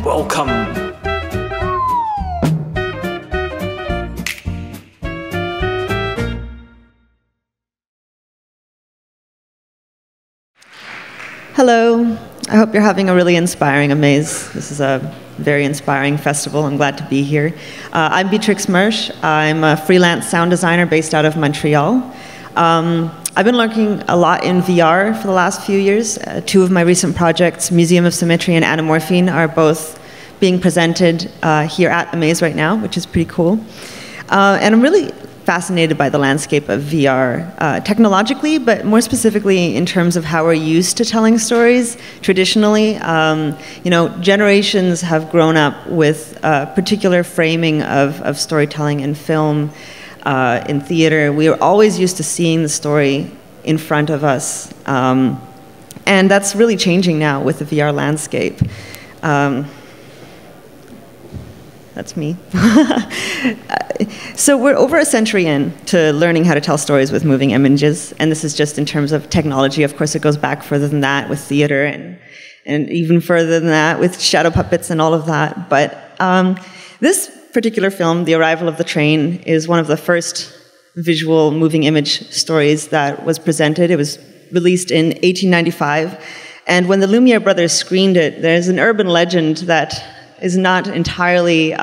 Welcome. Hello. I hope you're having a really inspiring Amaze. This is a very inspiring festival. I'm glad to be here. I'm Beatrix Moersch. I'm a freelance sound designer based out of Montreal. I've been working a lot in VR for the last few years. Two of my recent projects, Museum of Symmetry and Anamorphine, are both being presented here at Amaze right now, which is pretty cool. And I'm really fascinated by the landscape of VR technologically, but more specifically in terms of how we're used to telling stories. Traditionally, generations have grown up with a particular framing of storytelling in film, in theater. We are always used to seeing the story in front of us. And that's really changing now with the VR landscape. That's me. So we're over a century in to learning how to tell stories with moving images, and this is just in terms of technology. Of course, it goes back further than that with theater, and even further than that with shadow puppets and all of that. But this particular film, The Arrival of the Train, is one of the first visual moving image stories that was presented. It was released in 1895, and when the Lumiere brothers screened it, there's an urban legend that is not entirely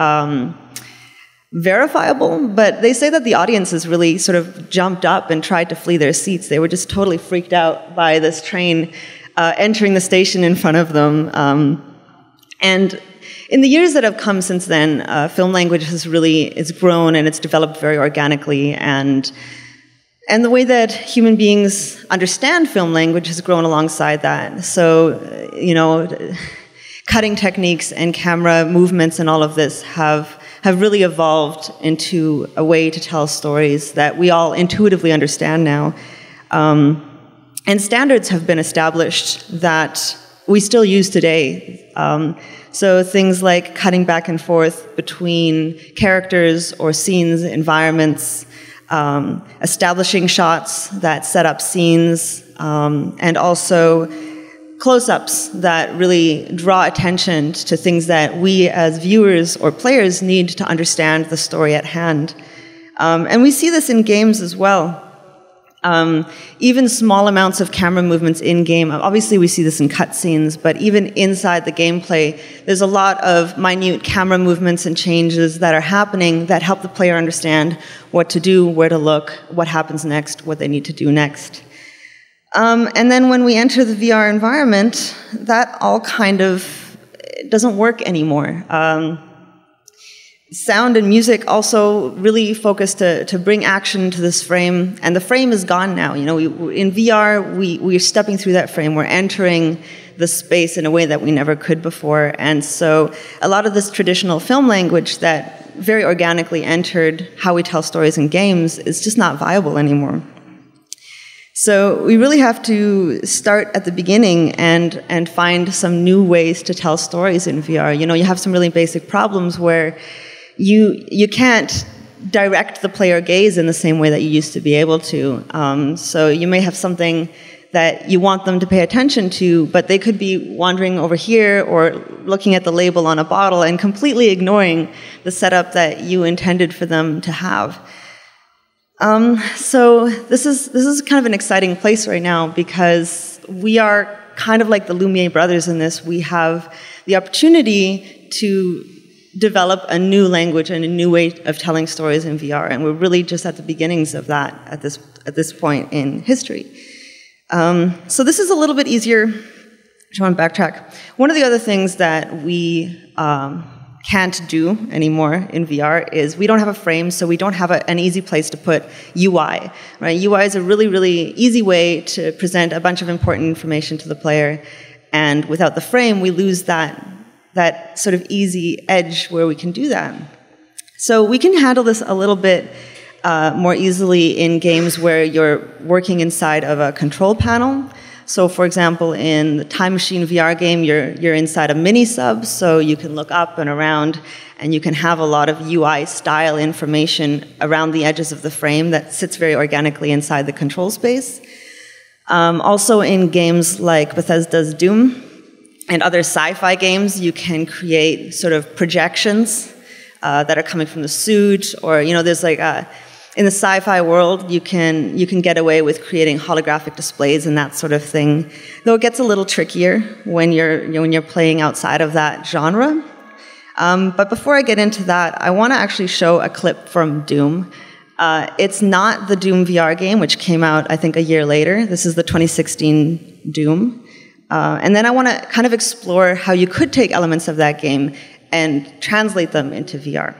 verifiable, but they say that the audiences really sort of jumped up and tried to flee their seats. They were just totally freaked out by this train entering the station in front of them. And in the years that have come since then, film language it's grown and it's developed very organically, and the way that human beings understand film language has grown alongside that. So, cutting techniques and camera movements and all of this have really evolved into a way to tell stories that we all intuitively understand now. And standards have been established that we still use today. So things like cutting back and forth between characters or scenes, environments, establishing shots that set up scenes, and also close-ups that really draw attention to things that we as viewers or players need to understand the story at hand. And we see this in games as well. Even small amounts of camera movements in-game, obviously we see this in cutscenes, but even inside the gameplay, there's a lot of minute camera movements and changes that are happening that help the player understand what to do, where to look, what happens next, what they need to do next. And then when we enter the VR environment, that all kind of doesn't work anymore. Sound and music also really focus to bring action to this frame, and the frame is gone now. In VR, we're stepping through that frame. We're entering the space in a way that we never could before. And so a lot of this traditional film language that very organically entered how we tell stories in games is just not viable anymore. So we really have to start at the beginning and find some new ways to tell stories in VR. You have some really basic problems where you can't direct the player gaze in the same way that you used to be able to. So you may have something that you want them to pay attention to, but they could be wandering over here or looking at the label on a bottle and completely ignoring the setup that you intended for them to have. So this is kind of an exciting place right now because we are kind of like the Lumiere brothers in this. We have the opportunity to develop a new language and a new way of telling stories in VR, and we're really just at the beginnings of that at this point in history. So this is a little bit easier. I want to backtrack. One of the other things that we can't do anymore in VR is we don't have a frame, so we don't have an easy place to put UI. Right? UI is a really, really easy way to present a bunch of important information to the player, and without the frame, we lose that sort of easy edge where we can do that. So we can handle this a little bit more easily in games where you're working inside of a control panel. So for example, in the Time Machine VR game, you're inside a mini-sub, so you can look up and around, and you can have a lot of UI-style information around the edges of the frame that sits very organically inside the control space. Also in games like Bethesda's Doom, and other sci-fi games, you can create sort of projections that are coming from the suit, or there's like in the sci-fi world, you can get away with creating holographic displays and that sort of thing. Though it gets a little trickier when you're playing outside of that genre. But before I get into that, I want to actually show a clip from Doom. It's not the Doom VR game, which came out, I think, a year later. This is the 2016 Doom. And then I want to kind of explore how you could take elements of that game and translate them into VR.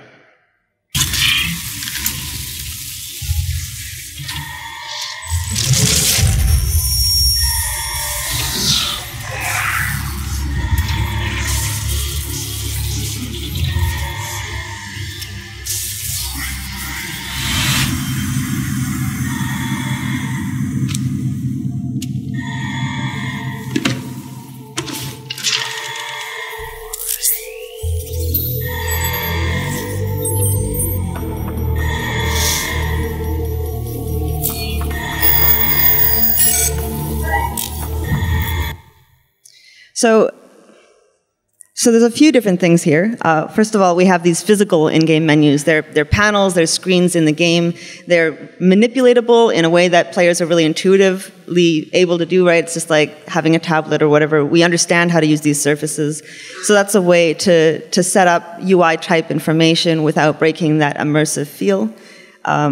So there's a few different things here. First of all, we have these physical in-game menus. They're panels, they're screens in the game. They're manipulatable in a way that players are really intuitively able to do, right? It's just like having a tablet or whatever. We understand how to use these surfaces. So that's a way to set up UI type information without breaking that immersive feel.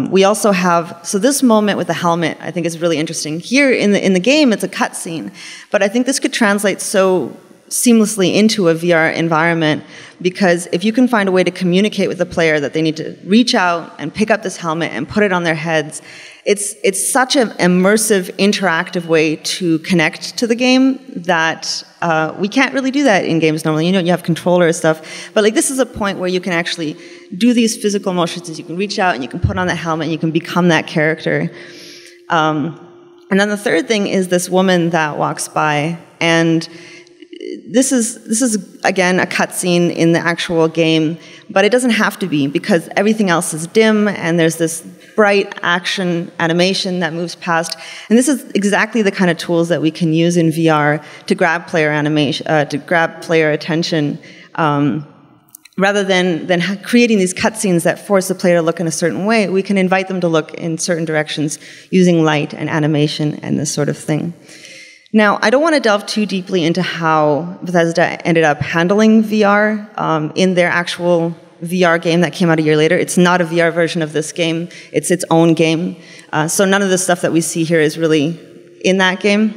We also have, so this moment with the helmet, I think is really interesting. Here in the game, it's a cutscene, but I think this could translate so seamlessly into a VR environment, because if you can find a way to communicate with the player that they need to reach out and pick up this helmet and put it on their heads, it's such an immersive, interactive way to connect to the game that we can't really do that in games normally. You have controller stuff, but like this is a point where you can actually do these physical motions. You can reach out and you can put on that helmet and you can become that character. And then the third thing is this woman that walks by, and this is again a cutscene in the actual game, but it doesn't have to be, because everything else is dim and there's this bright action animation that moves past. And this is exactly the kind of tools that we can use in VR to grab player animation, to grab player attention, rather than creating these cutscenes that force the player to look in a certain way. We can invite them to look in certain directions using light and animation and this sort of thing. Now, I don't want to delve too deeply into how Bethesda ended up handling VR in their actual VR game that came out a year later. It's not a VR version of this game. It's its own game. So none of the stuff that we see here is really in that game.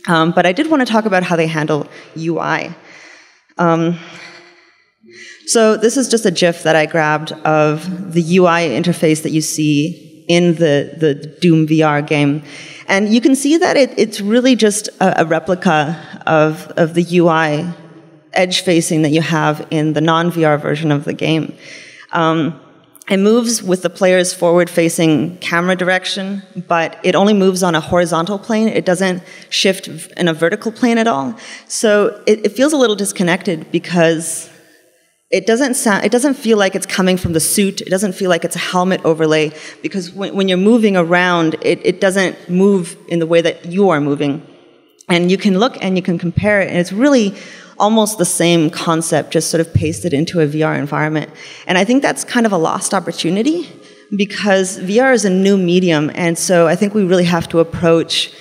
But I did want to talk about how they handle UI. So this is just a GIF that I grabbed of the UI interface that you see in the Doom VR game. And you can see that it's really just a replica of the UI edge facing that you have in the non-VR version of the game. It moves with the player's forward-facing camera direction, but it only moves on a horizontal plane. It doesn't shift in a vertical plane at all. So it feels a little disconnected, because it doesn't feel like it's coming from the suit. It doesn't feel like it's a helmet overlay, because when you're moving around, it doesn't move in the way that you are moving. And you can look and you can compare it, and it's really almost the same concept, just sort of pasted into a VR environment. And I think that's kind of a lost opportunity, because VR is a new medium, and so I think we really have to approach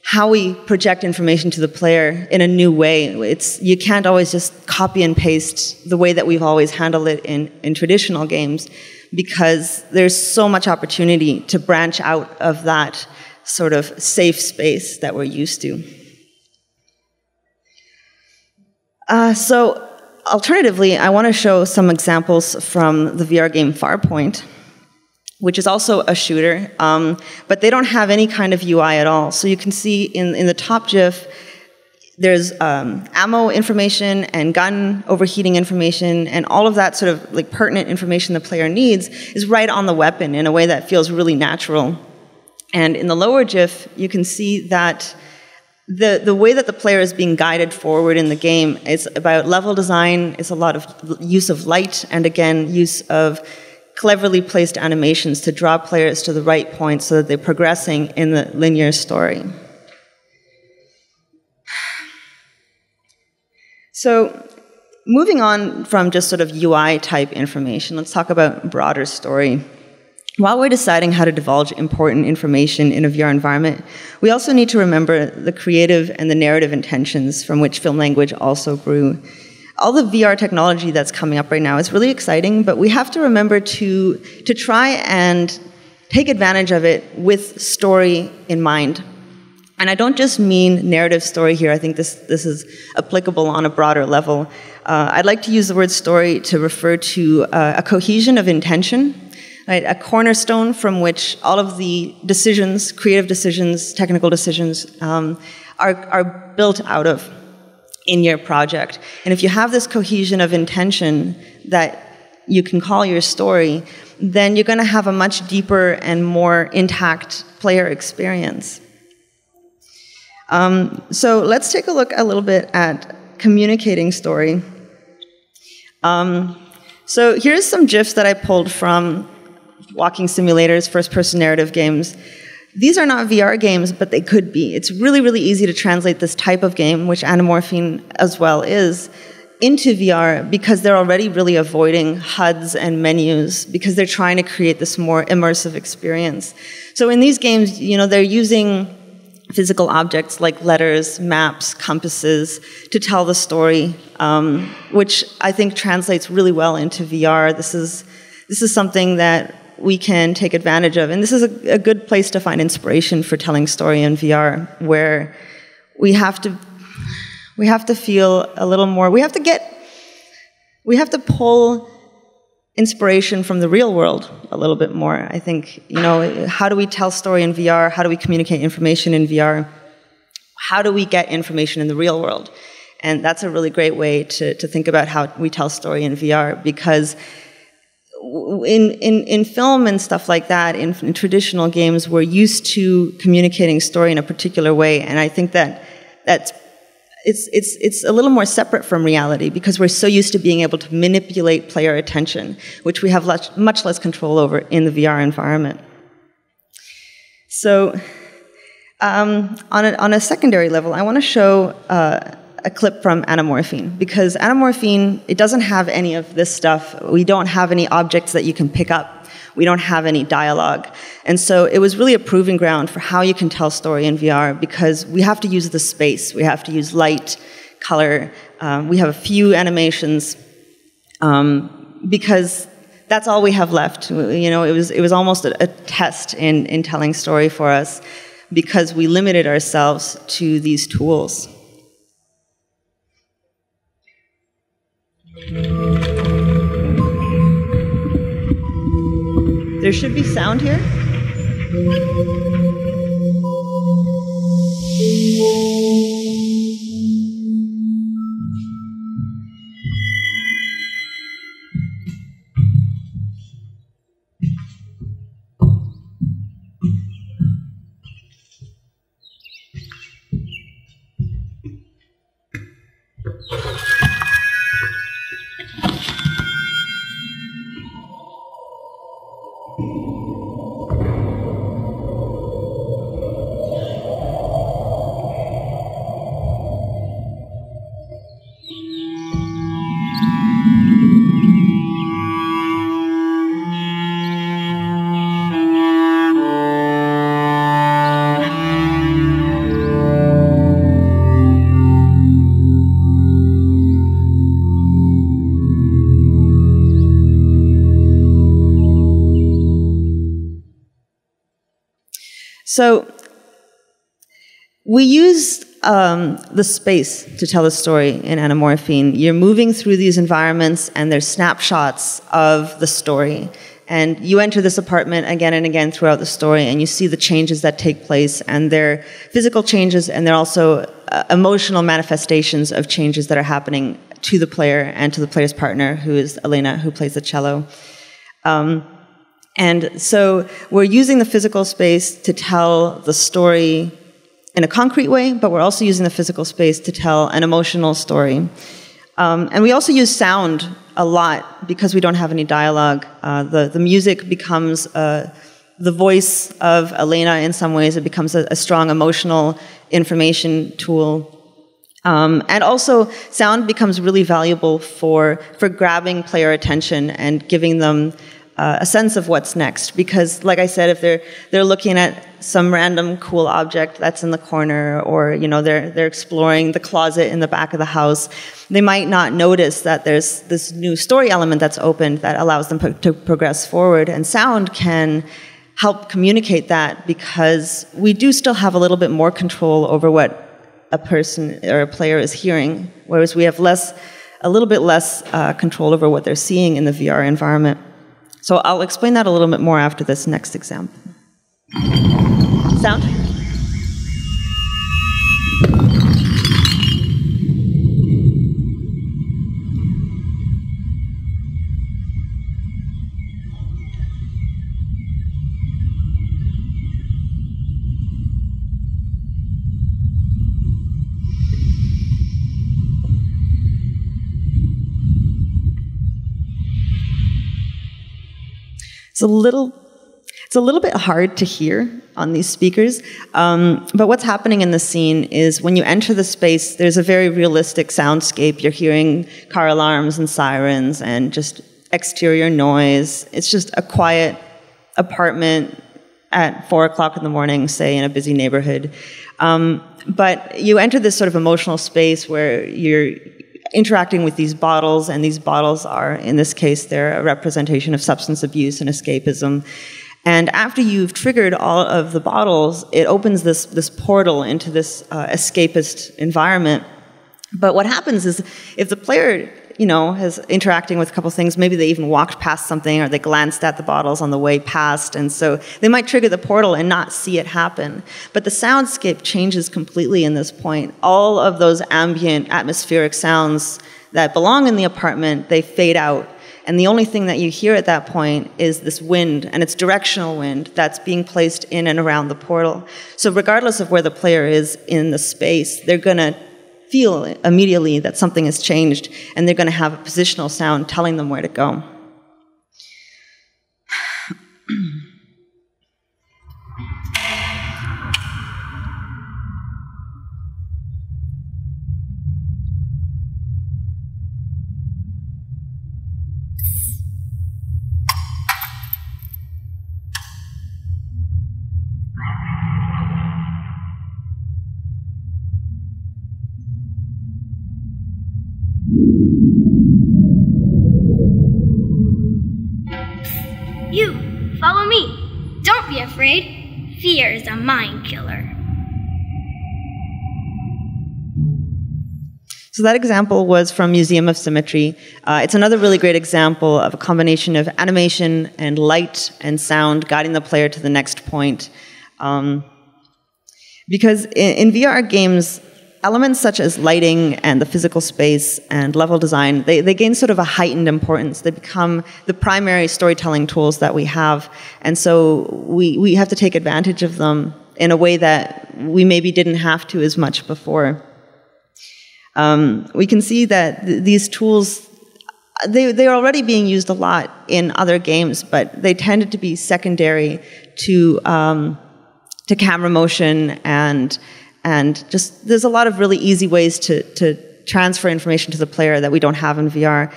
how we project information to the player in a new way. You can't always just copy and paste the way that we've always handled it in traditional games, because there's so much opportunity to branch out of that sort of safe space that we're used to. So alternatively, I want to show some examples from the VR game Farpoint, which is also a shooter, but they don't have any kind of UI at all. So you can see in the top GIF, there's ammo information and gun overheating information, and all of that sort of like pertinent information the player needs is right on the weapon in a way that feels really natural. And in the lower GIF, you can see that the way that the player is being guided forward in the game is about level design. It's a lot of use of light, and again, use of cleverly placed animations to draw players to the right point so that they're progressing in the linear story. So moving on from just sort of UI type information, let's talk about broader story. While we're deciding how to divulge important information in a VR environment, we also need to remember the creative and the narrative intentions from which film language also grew. All the VR technology that's coming up right now is really exciting, but we have to remember to try and take advantage of it with story in mind. And I don't just mean narrative story here. I think this is applicable on a broader level. I'd like to use the word story to refer to a cohesion of intention, right? A cornerstone from which all of the decisions, creative decisions, technical decisions, are built out of in your project. And if you have this cohesion of intention that you can call your story, then you're going to have a much deeper and more intact player experience. So let's take a look a little bit at communicating story. So here's some GIFs that I pulled from walking simulators, first-person narrative games. These are not VR games, but they could be. It's really, really easy to translate this type of game, which Anamorphine as well is, into VR because they're already really avoiding HUDs and menus because they're trying to create this more immersive experience. So in these games, you know, they're using physical objects like letters, maps, compasses to tell the story, which I think translates really well into VR. This is something that we can take advantage of. And this is a good place to find inspiration for telling story in VR, where we have to feel a little more, we have to pull inspiration from the real world a little bit more. I think, you know, how do we tell story in VR? How do we communicate information in VR? How do we get information in the real world? And that's a really great way to think about how we tell story in VR, because in film and stuff like that, in traditional games, we're used to communicating story in a particular way, and I think that's it's a little more separate from reality because we're so used to being able to manipulate player attention, which we have much less control over in the VR environment. So, on a secondary level, I want to show a clip from Anamorphine, because Anamorphine, it doesn't have any of this stuff. We don't have any objects that you can pick up. We don't have any dialogue. And so it was really a proving ground for how you can tell story in VR, because we have to use the space. We have to use light, color. We have a few animations, because that's all we have left. You know, it was almost a test in telling story for us, because we limited ourselves to these tools. There should be sound here. So we use the space to tell a story in Anamorphine. You're moving through these environments, and there's snapshots of the story. And you enter this apartment again and again throughout the story, and you see the changes that take place, and they're physical changes, and they're also emotional manifestations of changes that are happening to the player and to the player's partner, who is Elena, who plays the cello. And so we're using the physical space to tell the story in a concrete way, but we're also using the physical space to tell an emotional story. And we also use sound a lot because we don't have any dialogue. The music becomes the voice of Elena in some ways. It becomes a strong emotional information tool. And also, sound becomes really valuable for grabbing player attention and giving them a sense of what's next. Because, like I said, if they're looking at some random cool object that's in the corner, or they're exploring the closet in the back of the house, they might not notice that there's this new story element that's opened that allows them to progress forward. And sound can help communicate that, because we do still have a little bit more control over what a person or a player is hearing, whereas we have a little bit less control over what they're seeing in the VR environment. So I'll explain that a little bit more after this next example. Sound? It's a little bit hard to hear on these speakers, but what's happening in the scene is when you enter the space, there's a very realistic soundscape. You're hearing car alarms and sirens and just exterior noise. It's just a quiet apartment at 4 o'clock in the morning, say, in a busy neighborhood. But you enter this sort of emotional space where you're interacting with these bottles, and these bottles are, in this case, they're a representation of substance abuse and escapism. And after you've triggered all of the bottles, it opens this portal into this escapist environment. But what happens is, if the player, is interacting with a couple things, maybe they even walked past something, or they glanced at the bottles on the way past, and so they might trigger the portal and not see it happen. But the soundscape changes completely in this point. All of those ambient atmospheric sounds that belong in the apartment, they fade out. And the only thing that you hear at that point is this wind, and it's directional wind that's being placed in and around the portal. So regardless of where the player is in the space, they're going to feel immediately that something has changed, and they're going to have a positional sound telling them where to go. You, follow me. Don't be afraid. Fear is a mind killer. So that example was from Museum of Symmetry. It's another really great example of a combination of animation and light and sound guiding the player to the next point. Because in VR games, elements such as lighting and the physical space and level design, they gain sort of a heightened importance. They become the primary storytelling tools that we have. And so we have to take advantage of them in a way that we maybe didn't have to as much before. We can see that these tools, they're already being used a lot in other games, but they tended to be secondary to camera motion, and just there's a lot of really easy ways to transfer information to the player that we don't have in VR.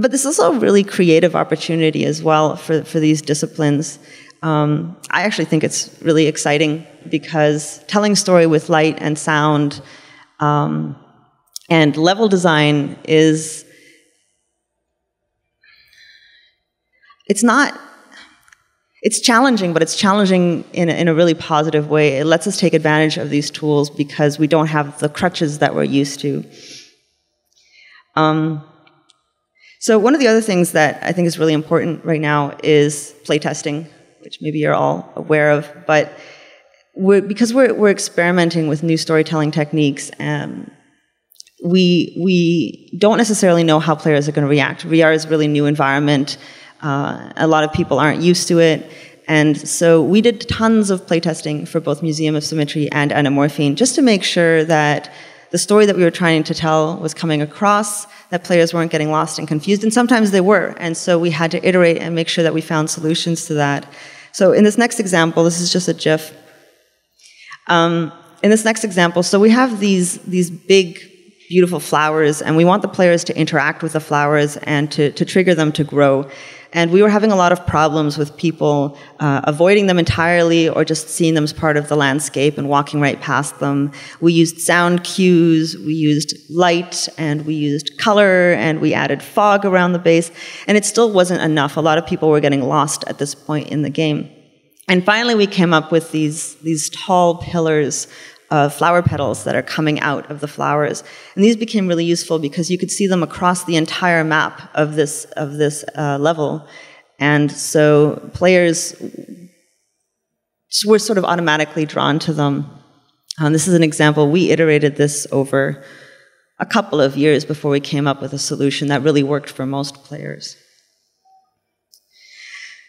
But this is also a really creative opportunity as well for these disciplines. I actually think it's really exciting, because telling story with light and sound and level design is, it's challenging, but it's challenging in a really positive way. It lets us take advantage of these tools because we don't have the crutches that we're used to. So one of the other things that I think is really important right now is playtesting, which maybe you're all aware of. But because we're experimenting with new storytelling techniques, we don't necessarily know how players are going to react. VR is a really new environment. A lot of people aren't used to it. And so we did tons of playtesting for both Museum of Symmetry and Anamorphine, just to make sure that the story that we were trying to tell was coming across, that players weren't getting lost and confused, and sometimes they were. And so we had to iterate and make sure that we found solutions to that. So in this next example, this is just a GIF. In this next example, so we have these big beautiful flowers, and we want the players to interact with the flowers and to trigger them to grow. And we were having a lot of problems with people avoiding them entirely or just seeing them as part of the landscape and walking right past them. We used sound cues, we used light, and we used color, and we added fog around the base, and it still wasn't enough. A lot of people were getting lost at this point in the game. And finally we came up with these tall pillars of flower petals that are coming out of the flowers. And these became really useful because you could see them across the entire map of this level. And so players were sort of automatically drawn to them. This is an example. We iterated this over a couple of years before we came up with a solution that really worked for most players.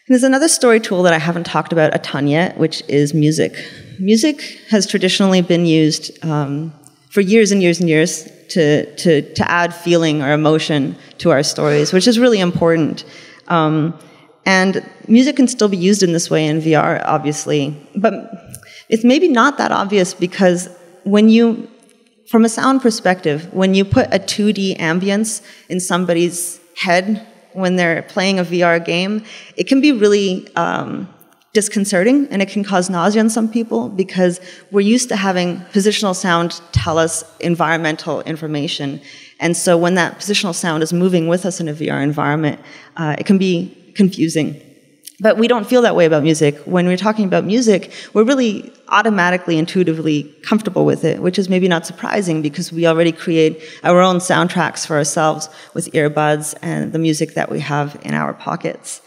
And there's another story tool that I haven't talked about a ton yet, which is music. Music has traditionally been used for years and years and years to add feeling or emotion to our stories, which is really important. And music can still be used in this way in VR, obviously. But it's maybe not that obvious because from a sound perspective, when you put a 2D ambience in somebody's head when they're playing a VR game, it can be really disconcerting, and it can cause nausea in some people because we're used to having positional sound tell us environmental information. And so when that positional sound is moving with us in a VR environment, it can be confusing. But we don't feel that way about music. When we're talking about music, we're really automatically, intuitively comfortable with it, which is maybe not surprising because we already create our own soundtracks for ourselves with earbuds and the music that we have in our pockets.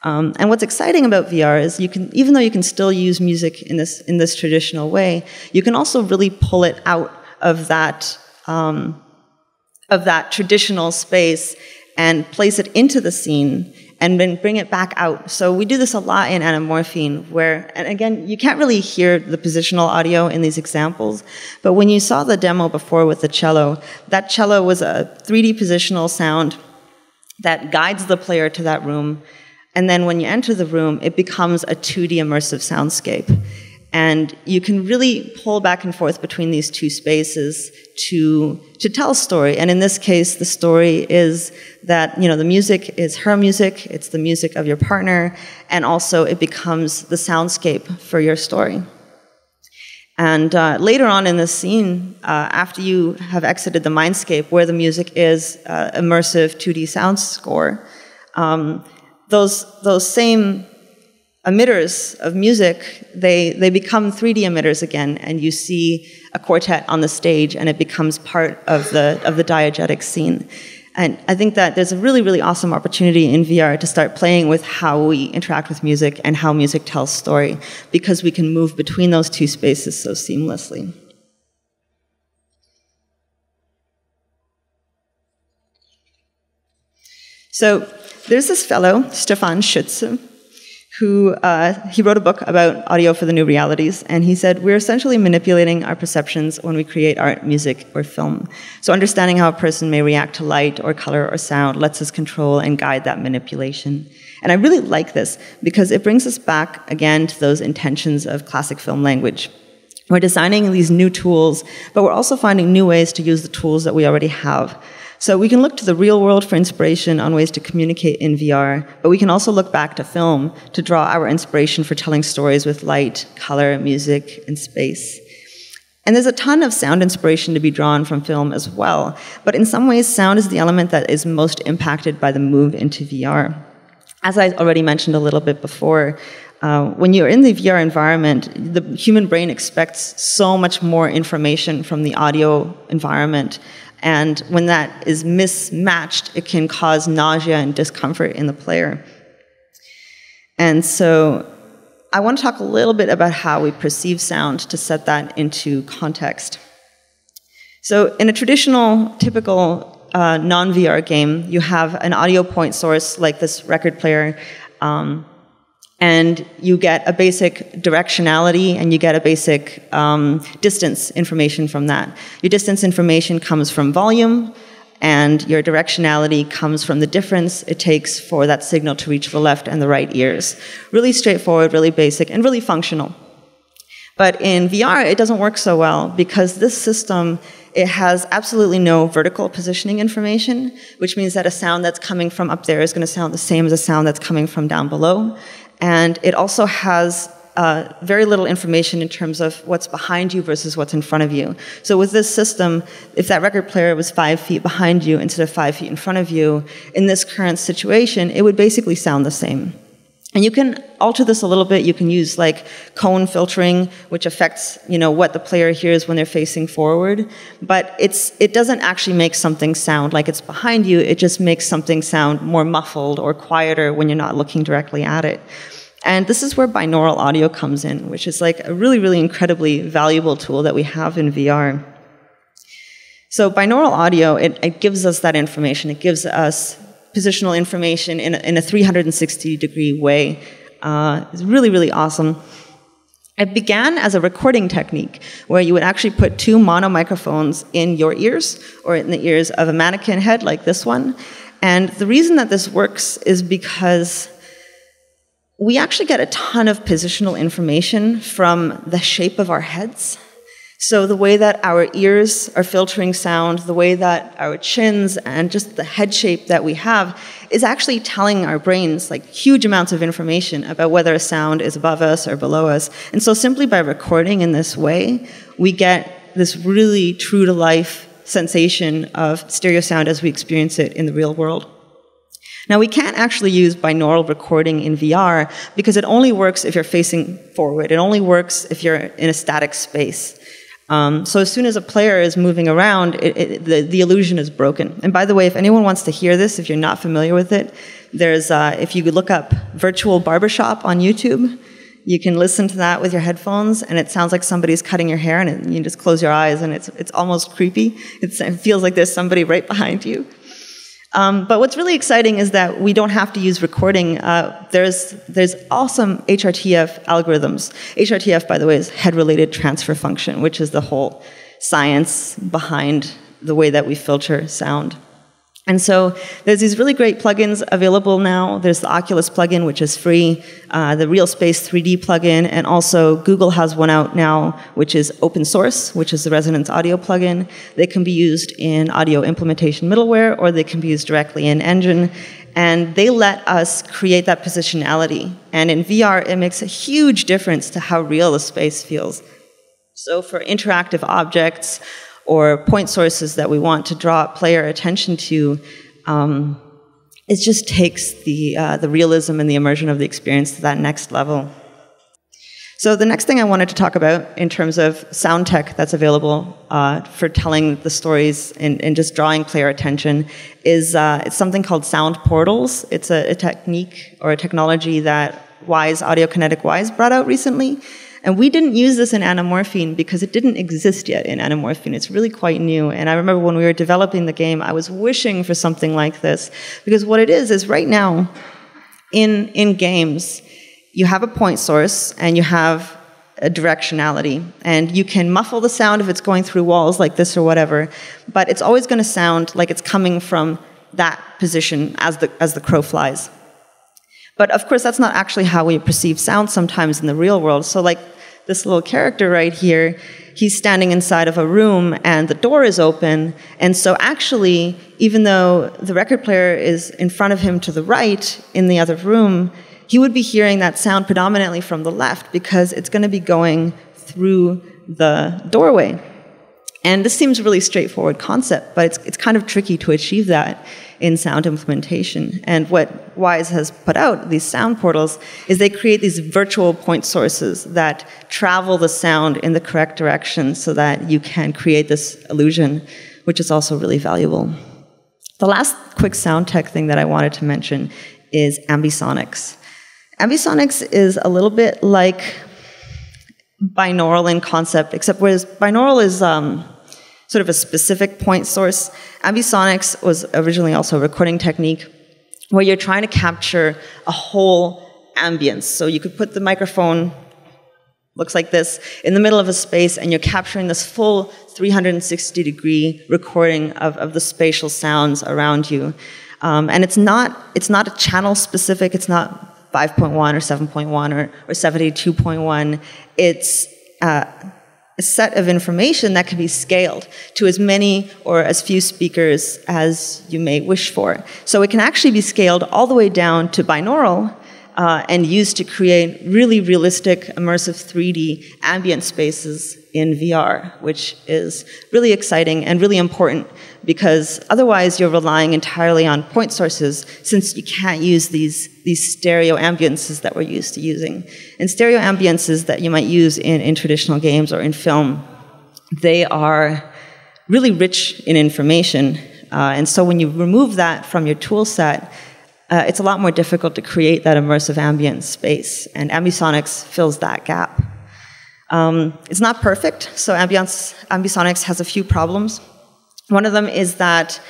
And what's exciting about VR is even though you can still use music in this traditional way, you can also really pull it out of that traditional space and place it into the scene and then bring it back out. So we do this a lot in anamorphine, and again, you can't really hear the positional audio in these examples, but when you saw the demo before with the cello, that cello was a 3D positional sound that guides the player to that room, and then when you enter the room, it becomes a 2D immersive soundscape. And you can really pull back and forth between these two spaces to tell a story. And in this case, the story is that, the music is her music, it's the music of your partner, and also it becomes the soundscape for your story. And later on in the scene, after you have exited the mindscape where the music is immersive 2D sound score, those same emitters of music, they become 3D emitters again, and you see a quartet on the stage, and it becomes part of the diegetic scene. And I think that there's a really, really awesome opportunity in VR to start playing with how we interact with music and how music tells story, because we can move between those two spaces so seamlessly. So there's this fellow, Stefan Schütze, who he wrote a book about audio for the new realities, and he said, we're essentially manipulating our perceptions when we create art, music, or film. So understanding how a person may react to light or color or sound lets us control and guide that manipulation. And I really like this because it brings us back again to those intentions of classic film language. We're designing these new tools, but we're also finding new ways to use the tools that we already have. So we can look to the real world for inspiration on ways to communicate in VR, but we can also look back to film to draw our inspiration for telling stories with light, color, music, and space. And there's a ton of sound inspiration to be drawn from film as well, but in some ways, sound is the element that is most impacted by the move into VR. As I already mentioned a little bit before, when you're in the VR environment, the human brain expects so much more information from the audio environment. And when that is mismatched, it can cause nausea and discomfort in the player. And so I want to talk a little bit about how we perceive sound to set that into context. So in a traditional, typical non-VR game, you have an audio point source like this record player, and you get a basic directionality and you get a basic distance information from that. Your distance information comes from volume, and your directionality comes from the difference it takes for that signal to reach the left and the right ears. Really straightforward, really basic, and really functional. But in VR, it doesn't work so well because this system It has absolutely no vertical positioning information, which means that a sound that's coming from up there is going to sound the same as a sound that's coming from down below. And it also has very little information in terms of what's behind you versus what's in front of you. So with this system, if that record player was 5 feet behind you instead of 5 feet in front of you, in this current situation, it would basically sound the same. And you can alter this a little bit. You can use like cone filtering, which affects, what the player hears when they're facing forward. But it doesn't actually make something sound like it's behind you. It just makes something sound more muffled or quieter when you're not looking directly at it. And this is where binaural audio comes in, which is like a really, really incredibly valuable tool that we have in VR. So binaural audio, it gives us that information. It gives us positional information in a 360-degree way. It's really, really awesome. It began as a recording technique where you would actually put 2 mono microphones in your ears or in the ears of a mannequin head like this one. And the reason that this works is because we actually get a ton of positional information from the shape of our heads. So the way that our ears are filtering sound, the way that our chins and just the head shape that we have is actually telling our brains like huge amounts of information about whether a sound is above us or below us. And so simply by recording in this way, we get this really true-to-life sensation of stereo sound as we experience it in the real world. Now, we can't actually use binaural recording in VR because it only works if you're facing forward. It only works if you're in a static space. So as soon as a player is moving around, the illusion is broken. And by the way, if anyone wants to hear this, if you're not familiar with it, there's if you look up virtual barbershop on YouTube, you can listen to that with your headphones, and it sounds like somebody's cutting your hair, and you just close your eyes, and it's almost creepy. It feels like there's somebody right behind you. But what's really exciting is that we don't have to use recording. There's awesome HRTF algorithms. HRTF, by the way, is head-related transfer function, which is the whole science behind the way that we filter sound. And so there's these really great plugins available now. There's the Oculus plugin, which is free, the Real Space 3D plugin, and also Google has one out now, which is open source, which is the Resonance Audio plugin. They can be used in audio implementation middleware, or they can be used directly in Engine. And they let us create that positionality. And in VR, it makes a huge difference to how real the space feels. So for interactive objects, or point sources that we want to draw player attention to, it just takes the realism and the immersion of the experience to that next level. So the next thing I wanted to talk about in terms of sound tech that's available for telling the stories and just drawing player attention is it's something called sound portals. It's a technique or a technology that Audiokinetic Wise brought out recently. And we didn't use this in Anamorphine because it didn't exist yet in Anamorphine. It's really quite new. And I remember when we were developing the game, I was wishing for something like this. Because what it is right now, in games, you have a point source and you have a directionality. And you can muffle the sound if it's going through walls like this or whatever. But it's always going to sound like it's coming from that position as the crow flies. But of course, that's not actually how we perceive sound sometimes in the real world. So like this little character right here, he's standing inside of a room and the door is open. And so actually, even though the record player is in front of him to the right in the other room, he would be hearing that sound predominantly from the left because it's going to be going through the doorway. And this seems a really straightforward concept, but it's kind of tricky to achieve that in sound implementation. And what Wise has put out, these sound portals, is they create these virtual point sources that travel the sound in the correct direction so that you can create this illusion, which is also really valuable. The last quick sound tech thing that I wanted to mention is Ambisonics. Ambisonics is a little bit like binaural in concept, except whereas binaural is sort of a specific point source, Ambisonics was originally also a recording technique where you're trying to capture a whole ambience. So you could put the microphone, looks like this, in the middle of a space, and you're capturing this full 360-degree recording of the spatial sounds around you. And it's not a channel specific, it's not 5.1 or 7.1 or 72.1. It's a set of information that can be scaled to as many or as few speakers as you may wish for. So it can actually be scaled all the way down to binaural and used to create really realistic, immersive 3D ambient spaces in VR, which is really exciting and really important because otherwise you're relying entirely on point sources since you can't use these stereo ambiences that we're used to using. And stereo ambiences that you might use in traditional games or in film, they are really rich in information. And so when you remove that from your tool set, it's a lot more difficult to create that immersive ambient space, and Ambisonics fills that gap. It's not perfect, so Ambisonics has a few problems. One of them is that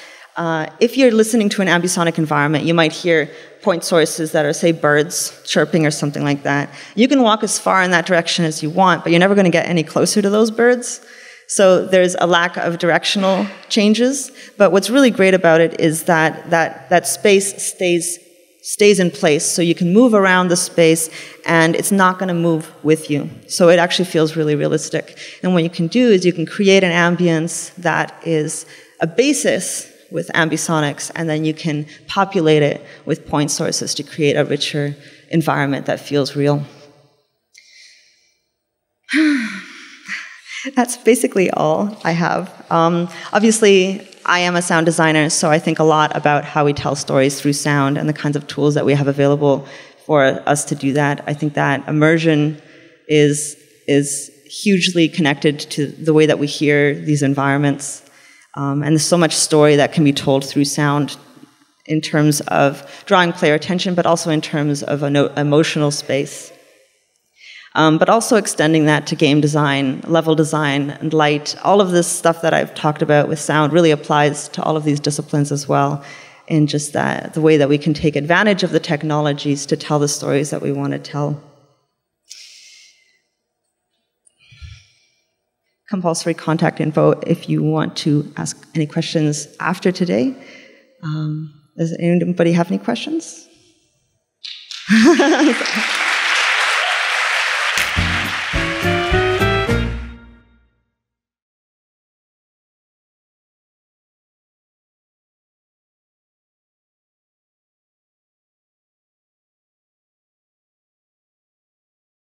if you're listening to an ambisonic environment, you might hear point sources that are, say, birds chirping or something like that. You can walk as far in that direction as you want, but you're never going to get any closer to those birds. So there's a lack of directional changes, but what's really great about it is that space stays in place, so you can move around the space, and it's not going to move with you. So it actually feels really realistic. And what you can do is you can create an ambience that is a basis with Ambisonics, and then you can populate it with point sources to create a richer environment that feels real. That's basically all I have. Obviously, I am a sound designer, so I think a lot about how we tell stories through sound and the kinds of tools that we have available for us to do that. I think that immersion is hugely connected to the way that we hear these environments. And there's so much story that can be told through sound in terms of drawing player attention, but also in terms of an emotional space. But also extending that to game design, level design, and light. All of this stuff that I've talked about with sound really applies to all of these disciplines as well, in just that the way that we can take advantage of the technologies to tell the stories that we want to tell. Compulsory contact info if you want to ask any questions after today. Does anybody have any questions?